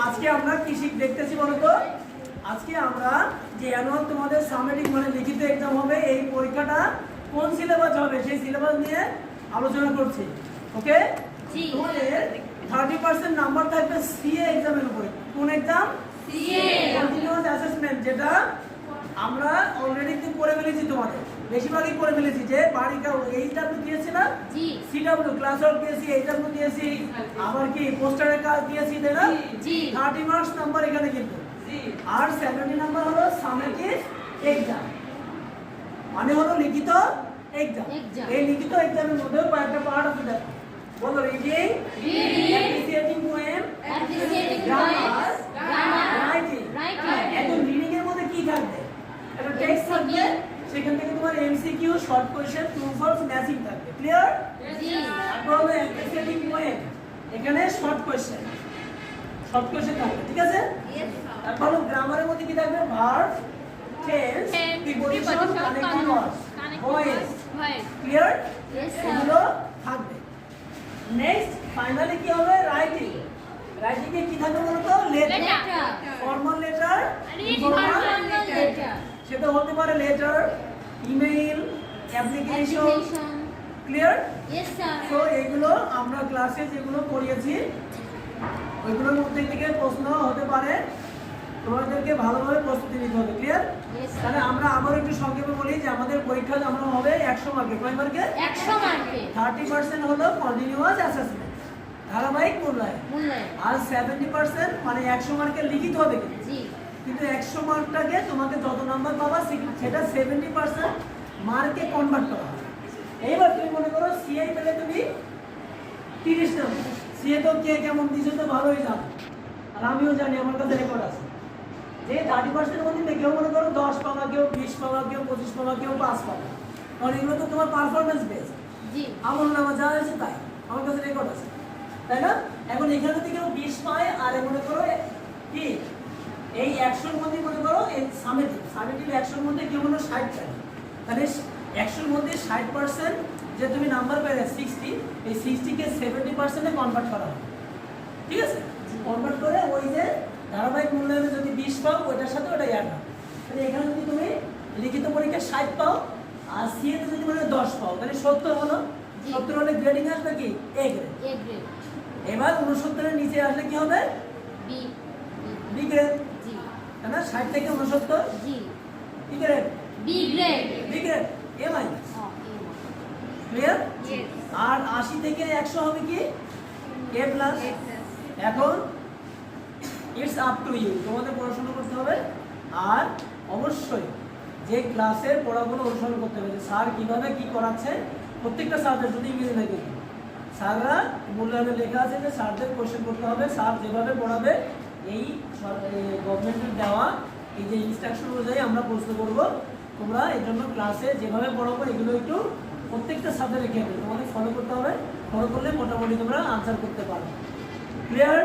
আজকে আমরা কি দেখতেছি বলো তো? আজকে আমরা যে অ্যানুয়াল তোমাদের সামেটিক মানে লিখিত এক্সাম হবে, এই পরীক্ষাটা কোন সিলেবাস হবে সেই সিলেবাস নিয়ে আলোচনা করছি। ওকে, তোমাদের 30% নাম্বার থাকবে সিএ এক্সামের উপরে। কোন এক্সাম? সিএ কন্টিনিউয়াস অ্যাসেসমেন্ট, যেটা আমরা অলরেডি করে ফেলেছি, তোমাদের বেশিরভাগই করে ফেলেছি। যে বাড়িটা এইচডব্লিউ দিয়েছি না, সিডব্লিউ ক্লাস ওয়ার্ক দিয়েছি, এইচডব্লিউ দিয়েছি, আবার কি পোস্টারের কাজ দিয়েছি, তাই না? 30 মার্কস নাম্বার এখানে কিন্তু, আর 70 নাম্বার হলো সামেটিভ এক্সাম, মানে হলো লিখিত এক্সাম। এই লিখিত এক্সামের মধ্যে কয়েকটা পার্ট আছে, দেখো বলো। Reading, appreciating poem, grammar, writing. এখন রিডিং এর মধ্যে কি থাকবে? একটা টেক্সট থাকবে, সেখান থেকে তোমার MCQ, short question, true false, matching থাকবে। ক্লিয়ার? জি। তারপর হলো অ্যাপ্রিসিয়েটিং পোয়েম, এখানে শর্ট কোশ্চেন থাকবে, ঠিক আছে? তারপর হলো গ্রামারের মধ্যে কি থাকবে? Verb, tense, preposition, connecting words, voice. Clear? এগুলো থাকবে। নেক্সট ফাইনালি কি হবে? রাইটিং। রাইটিং এ কি থাকবে বলো তো? Letter, formal letter, informal letter. সেটা হতে পারে letter, email, application. Clear? Yes sir. তো এগুলো আমরা ক্লাসে যেগুলো পড়িয়েছি ওইগুলোর মধ্যে থেকে প্রশ্ন হতে পারে, তোমাদেরকে ভালোভাবে প্রস্তুতি নিতে হবে। ক্লিয়ার? তাহলে আমরা আবার একটু সংক্ষেপে বলি যে আমাদের পরীক্ষা আমরা হবে 100 মার্কে। কয় মার্কে? 100 মার্কে। 30% হলো কন্টিনিউয়াস অ্যাসেসমেন্ট, ধারাবাহিক মূল্যায়ন, আর 70% মানে 100 মার্কের লিখিত হবে। জি, কিন্তু 100 মার্কটাকে তোমাকে যত নাম্বার পাবা সেটা 70% মার্কে কনভার্ট করা হবে। এইবার তুমি মনে করো সিএ পেলে তুমি 30 নাম্বার, সিএ তো কে কেমন দিছো তো ভালোই জানো, আর আমিও জানি, আমার কাছে রেকর্ড আছে যে 30% মধ্যে কেউ মনে করো 10 পাবা, কেউ 20 পাবা, কেউ 25 পাবা, কেউ 5 পাবা, কারণ এগুলো তো তোমার পারফরমেন্স বেস। জি, আমল নামা যা আছে তাই, আমার কাছে রেকর্ড আছে, তাই না? এখন এখানে যদি কেউ 20 পায়, আর মনে করো কি এই 100 এর মধ্যে মনে করো এই সামেটিভ 100 এর মধ্যে কেউ মনে 60 পায়, তাহলে 100 এর মধ্যে 60% যে তুমি নাম্বার পেলে 60, এই 60 কে 70% এ কনভার্ট করা হবে। ঠিক আছে? কনভার্ট করে ওই যে ধারাবাহিক মূল্যায়নে যদি 20 পাও, ওইটার সাথে ওটা অ্যাড হবে। তাহলে এখানে যদি তুমি লিখিত পরীক্ষায় 60 পাও, আর সিএ তে যদি মানে 10 পাও, তাহলে 70 হলো। 70 হলে গ্রেডিং আসবে কি? A grade. এবার 69 এর নিচে আসলে কি হবে? B grade. জি, তাই না? 60 থেকে 69, জি, কি গ্রেড? বি গ্রেড, এ মাইনাস। ক্লিয়ার? আর 80 থেকে 100 হবে কি? এ প্লাস। এখন ইটস আপ টু ইউ, তোমাদের পড়াশোনা করতে হবে, আর অবশ্যই যে ক্লাসের পড়াগুলো অনুসরণ করতে হবে, যে স্যার কিভাবে কি করাচ্ছে, প্রত্যেকটা সাবজেক্ট যদি ইংরেজি থাকে, স্যাররা মূল্যায়নে লেখা আছে যে স্যারদের কোশ্চেন করতে হবে, স্যার যেভাবে পড়াবে এই গভর্নমেন্টের দেওয়া এই যে ইনস্ট্রাকশন অনুযায়ী আমরা প্রশ্ন করবো। তোমরা এই জন্য ক্লাসে যেভাবে পড়াবো এগুলো একটু প্রত্যেকটা সাবজেক্ট রেখে দেবে, তোমাদের ফলো করতে হবে। ফলো করলে মোটামুটি তোমরা আনসার করতে পারবে। ক্লিয়ার?